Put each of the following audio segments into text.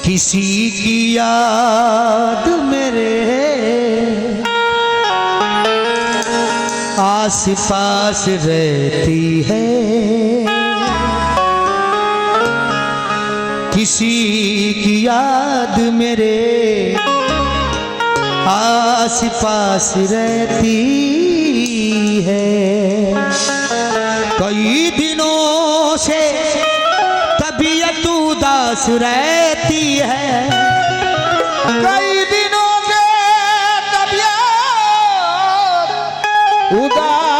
किसी की याद मेरे आस पास रहती है, किसी की याद मेरे आस पास रहती है। कई दिनों से तबीयत उदास रहती है, कई दिनों से तबीयत उदास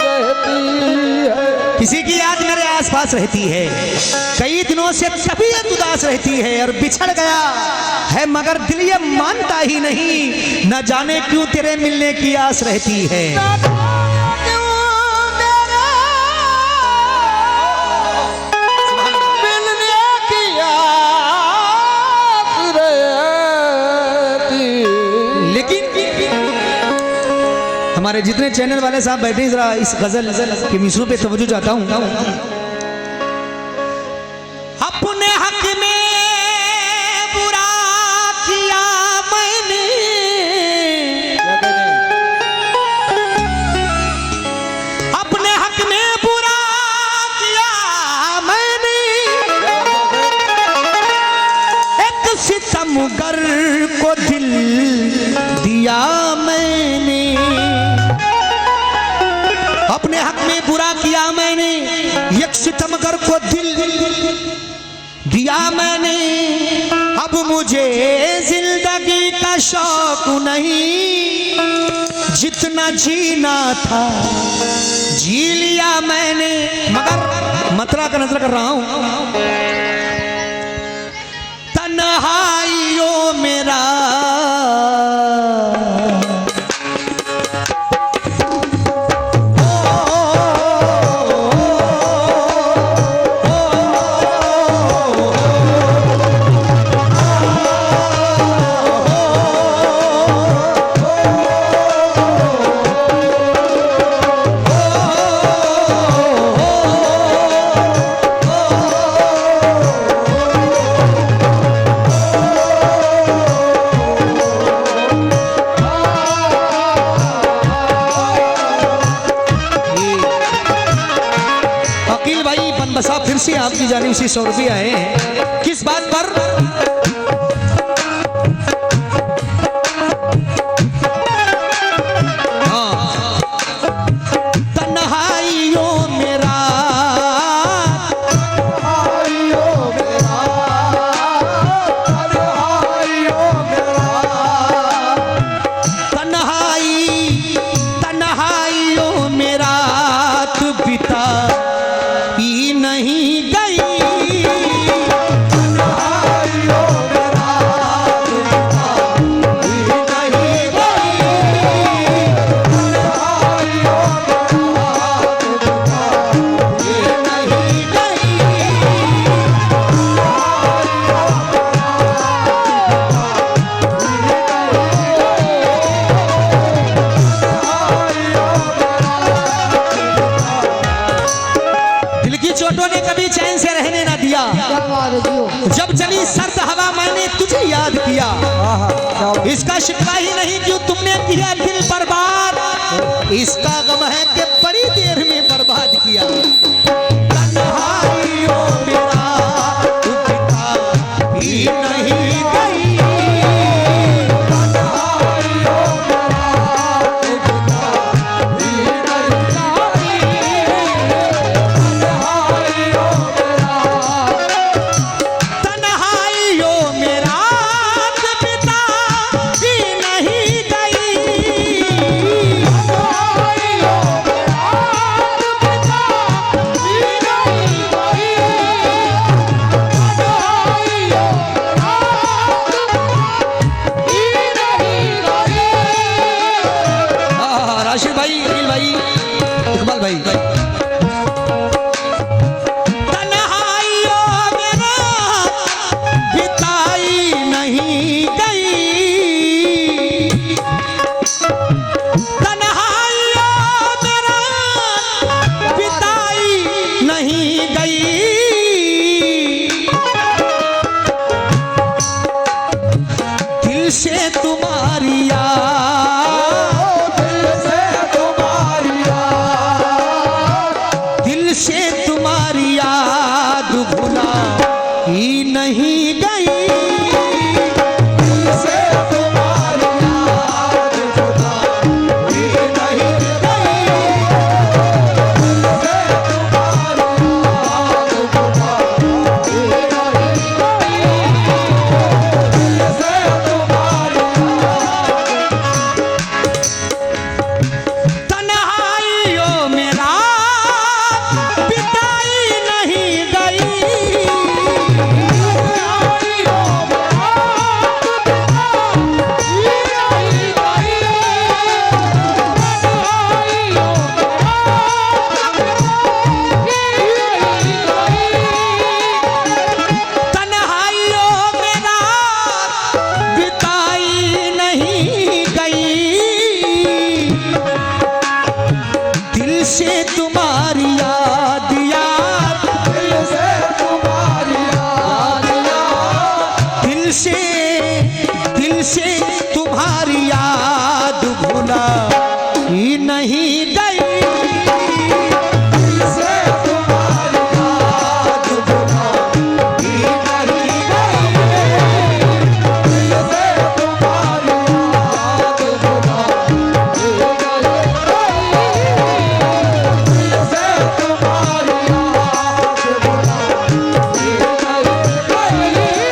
रहती है। किसी की याद मेरे आसपास रहती है, कई दिनों से तबीयत उदास रहती है और बिछड़ गया है मगर दिल ये मानता ही नहीं, न जाने क्यों तेरे मिलने की आस रहती है। हमारे जितने चैनल वाले साहब बैठे हैं, जरा इस गजल के मिसरों पे तवज्जो चाहता हूं। अपने हक में बुरा किया मैंने, अपने हक में बुरा किया मैंने, एक सितमगर को दिल दिया मैंने। अपने हक में बुरा किया मैंने, एक सितमगर को दिल दिया मैंने। अब मुझे जिंदगी का शौक नहीं, जितना जीना था जी लिया मैंने। मगर मतरा का नजर कर रहा हूं, तन्हाइयों मेरा बसा फिर से आपकी जानिब से 100 रुपये आए हैं। किस बात पर? चोटों ने कभी चैन से रहने ना दिया, जब चली सर्द हवा मैंने तुझे याद किया। इसका शिकवा ही नहीं क्यों तुमने किया दिल बर्बाद, इसका गम है कि बड़ी देर में बर्बाद किया। तन्हाइयों मेरा उठता ही नहीं गई, ही नहीं गई। से तुम्हारी याद खुदा ही नहीं गई। से तुम्हारी याद खुदा ही नहीं गई। से तुम्हारी तन्हाइयों में रात बिताई नहीं गई। तन्हाइयों में रात बिताई नहीं गई। दिल से तुम्हारी याद याद, से तुम्हारी याद याद। दिल से तुम्हारी याद भुला ही नहीं गई। से तुम्हारी याद खुदा ही नहीं गई। से तुम्हारी याद खुदा ही नहीं गई। से तुम्हारी याद खुदा ही नहीं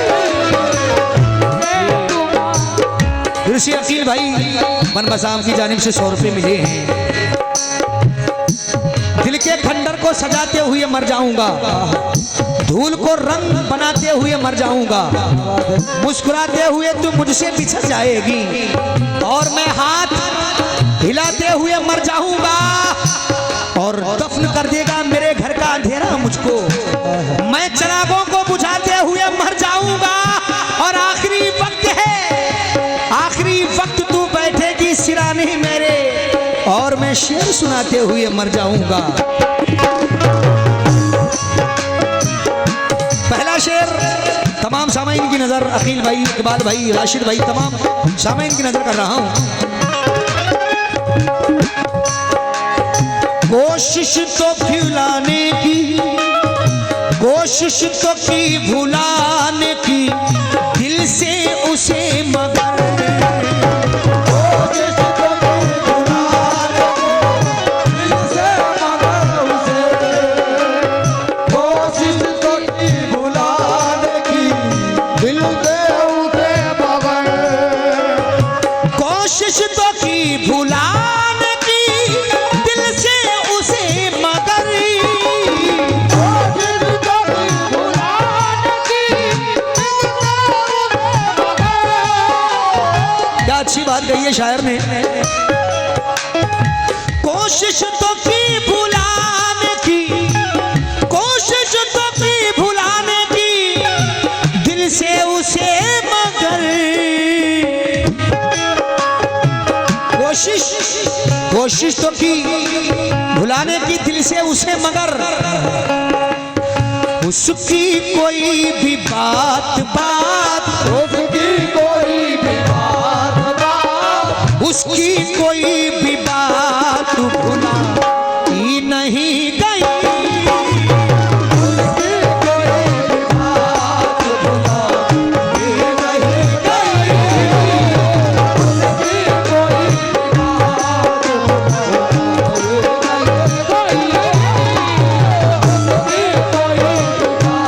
गई। ऋषि अकील भाई बनबसाम की जानिब से 100 रुपये मिले हैं। दिल के खंडर को सजाते हुए मर जाऊंगा, धूल को रंग बनाते हुए मर जाऊंगा, मुस्कुराते हुए तू मुझसे बिछड़ जाएगी, और मैं हाथ हिलाते हुए मर जाऊंगा, और दफन कर देगा मेरे घर का अंधेरा मुझको। मैं चिरागों को बुझाते हुए मर जाऊंगा, और आखिरी वक्त है, आखिरी वक्त तू बैठेगी सिराने मेरे, और मैं शेर सुनाते हुए मर जाऊंगा। पहला शेर तमाम सामाइन की नजर, अकील भाई, इकबाल भाई, राशिद भाई, तमाम सामाइन की नजर कर रहा हूं। कोशिश तो भुलाने की, कोशिश तो की भुलाने की, दिल से उसे मगर कोशिश तो की भुलाने की, दिल से मगर उसे। कोशिश तो की भुलाने की, दिल से उसे मगर। कोशिश तो की भुलाने की, दिल से उसे मगर। कोशिश तो की भुलाने की, दिल से उसे मगर। क्या अच्छी बात कही है शायर ने। कोशिश तो की भुलाने की, कोशिश तो की भुलाने की, दिल से उसे मगर। कोशिश, कोशिश तो की भुलाने की, दिल से उसे मगर। उसकी कोई भी बात बात, उसकी कोई भी बात बात, उसकी कोई भी बात भुला ही नहीं गई। उसकी कोई भी बात भुला ही नहीं गई। उसकी कोई भी बात भुला ही नहीं गई। उसकी कोई भी बात।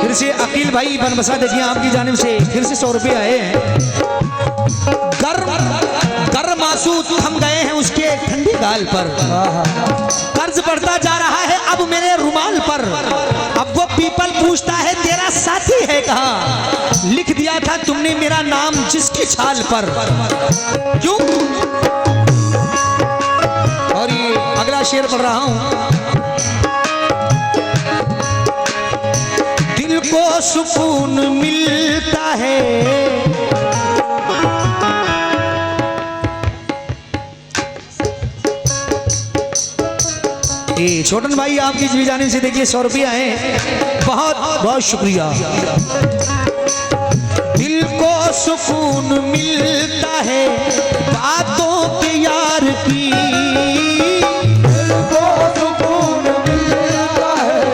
फिर से अकील भाई बनबसा देखिए, आपकी जानिब से फिर से 100 रुपये आए हैं। कर मासूद थम गए हैं उसके ठंडी गाल पर, कर्ज बढ़ता जा रहा है अब मेरे रुमाल पर। अब वो पीपल पूछता है तेरा साथी है कहाँ, लिख दिया था तुमने मेरा नाम जिसकी छाल पर। क्यों? और ये अगला शेर पढ़ रहा हूं। दिल को सुकून मिलता है, छोटन भाई आपकी जी जाने से देखिए 100 रुपये आए, बहुत बहुत शुक्रिया। दिल को सुकून मिलता है बातों के यार की, दिल को सुकून मिलता है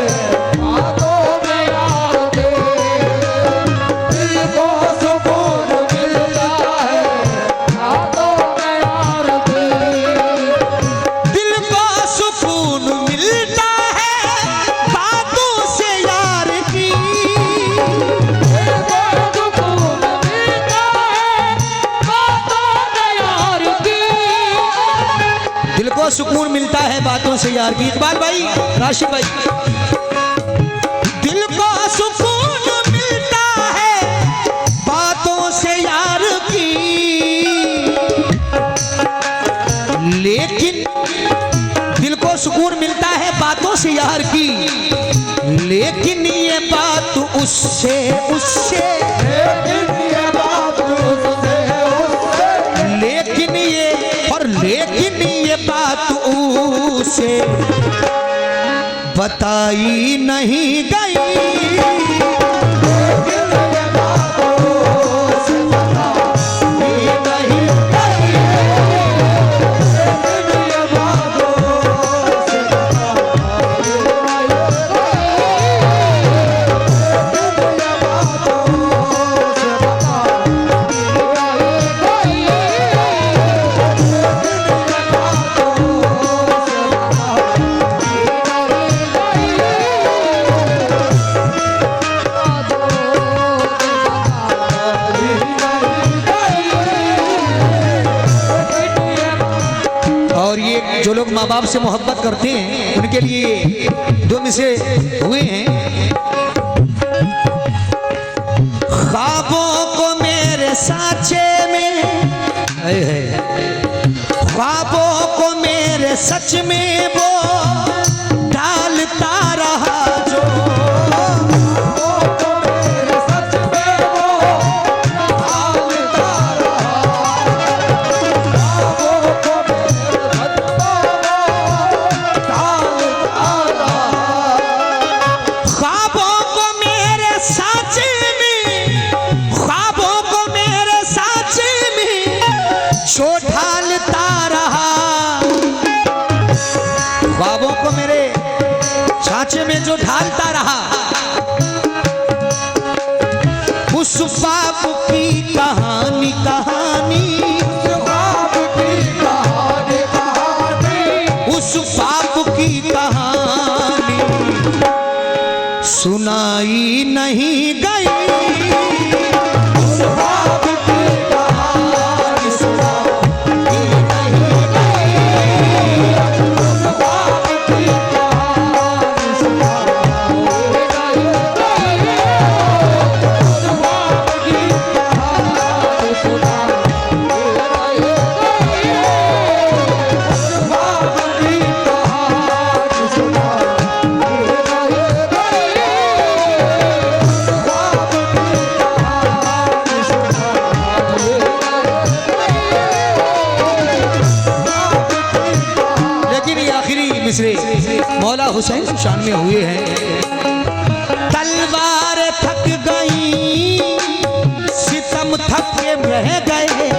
मिलता है बातों से यार की। इकबाल भाई, राशिद भाई, दिल को सुकून मिलता है बातों से यार की, लेकिन दिल को सुकून मिलता है बातों से यार की, लेकिन ये बात उससे लेकिन ये बात उसे बताई नहीं गई। जो लोग माँ बाप से मोहब्बत करते हैं उनके लिए दो मिसरे हुए हैं। ख्वाबों को मेरे साँचे में, ख्वाबों को मेरे सच में वो डालता रहा जो, ख्वाबों को मेरे छाछे में जो ढालता रहा, उस ख्वाब की कहानी उस ख्वाब की कहानी सुनाई नहीं गई। मौला हुसैन शान में हुए हैं। तलवार थक गई, सितम थक के रह गए,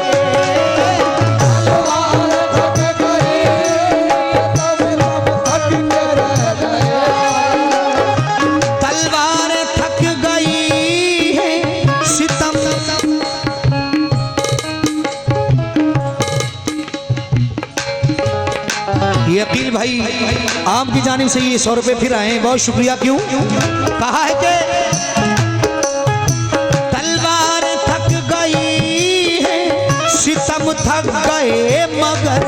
तलवार थक गई है सितम। ये अकील भाई आम की जानिब से ये 100 रुपए फिर आए, बहुत शुक्रिया। क्यों कहा है कि तलवार थक गई है सितम थक गए मगर,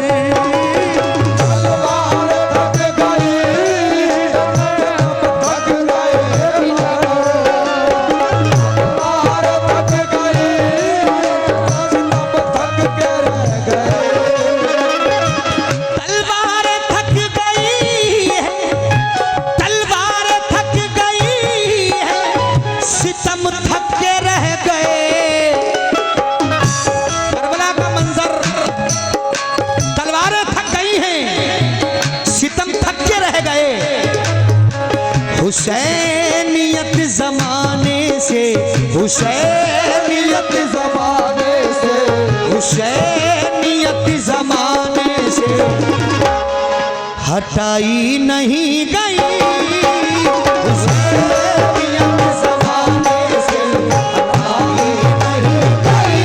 हुसैनियत ज़माने से, हुसैनियत ज़माने से, हुसैनियत ज़माने से हटाई नहीं गई। हुसैनियत ज़माने से हटाई नहीं गई।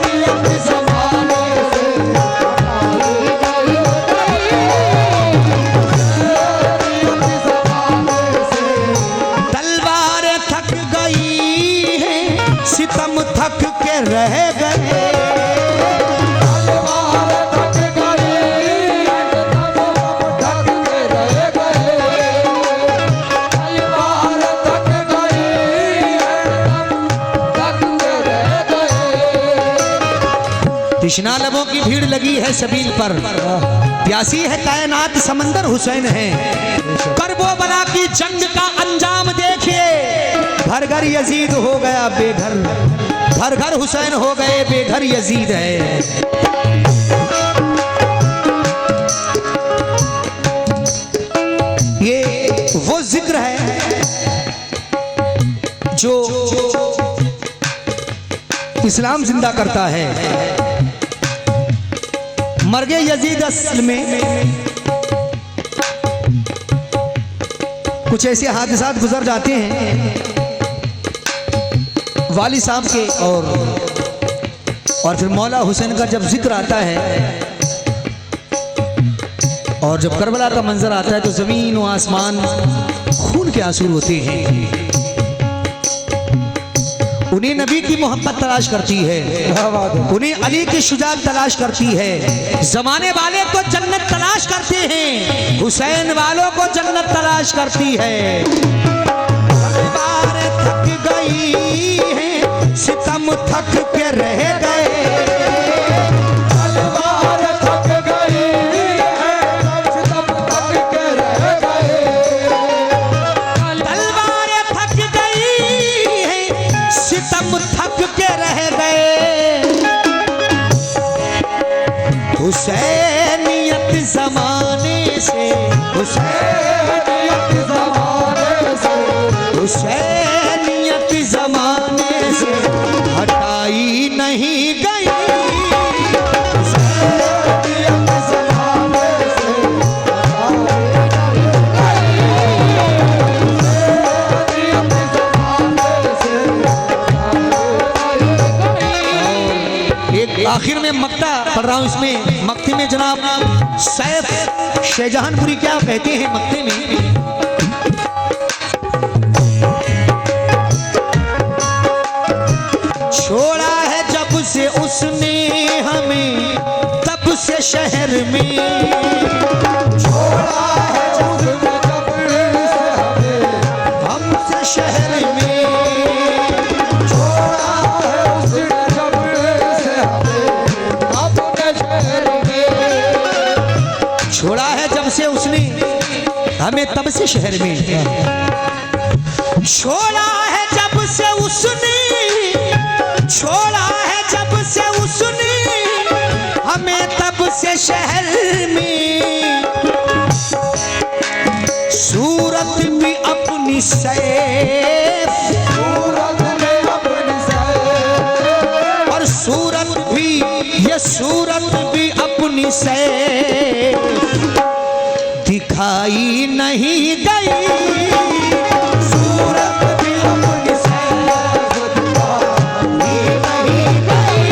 हुसैनियत ज़माने से हटाई सितम थक के रह गए, तलवार थक गई, तृष्णा लबों की भीड़ लगी है सबील पर, प्यासी है कायनात समंदर हुसैन है। करबो बला की जंग का अंजाम देखिए, घर घर यजीद हो गया बेघर, घर घर हुसैन हो गए बेघर यजीद है। ये वो जिक्र है जो इस्लाम जिंदा करता है। मर्गे यजीद असल में कुछ ऐसे हादसात गुजर जाते हैं वाली साहब के, और फिर मौला हुसैन का जब जिक्र आता है और जब करबला का मंजर आता है तो जमीन व आसमान खून के आंसू होते हैं। उन्हें नबी की मोहब्बत तलाश करती है, उन्हें अली की शुजाअत तलाश करती है। जमाने वाले को जन्नत तलाश करते हैं, हुसैन वालों को जन्नत तलाश करती है। तलवार थक गई है, सितम थक के रह गए, तलवार थक गई है, सितम थक के रह गए। तलवार थक गई है, सितम थक के रह गए। हुसैनियत जमाने से, हुसैनियत जमाने से, हुसैनियत जमाने से हटाई नहीं गई। हुसैनियत जमाने से हुसैनियत जमाने से एक आखिर में मक्ता पढ़ रहा हूं, इसमें मक्ते में जनाब सैफ शाहजहानपुरी क्या कहते हैं मक्ते में, छोड़ा है जब से उसने हमें तब से शहर में, छोड़ा है उसने जब से हमें, हमसे शहर में, छोड़ा है उसने जब से हमें, अपने शहर में। छोड़ा है जब से उसने हमें तब से शहर में, छोड़ा है जब से उसने, छोड़ा है जब से उसने हमें तब से शहर में। सूरत भी अपनी सैफ, सूरत में अपनी सैफ, और सूरत भी, ये सूरत भी अपनी सैफ दिखाई नहीं गई। सूरत भी अपनी सैफ दिखाई नहीं गई।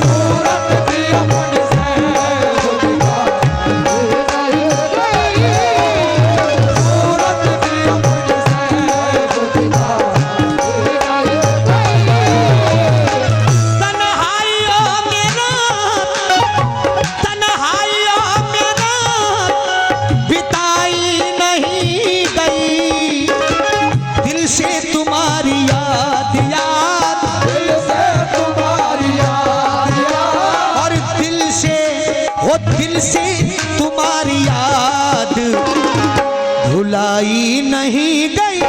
सूरत भी अपनी सैफ दिखाई नहीं गई। सूरत भी अपनी सैफ दिखाई नहीं गई। तन्हाइयों में रात, तन्हाइयों में रात बिताई नहीं गई। दिल से तुम्हारी याद, याद, दिल से तुम्हारी याद, याद, और दिल से, वो दिल से तुम्हारी याद भुलाई नहीं गई।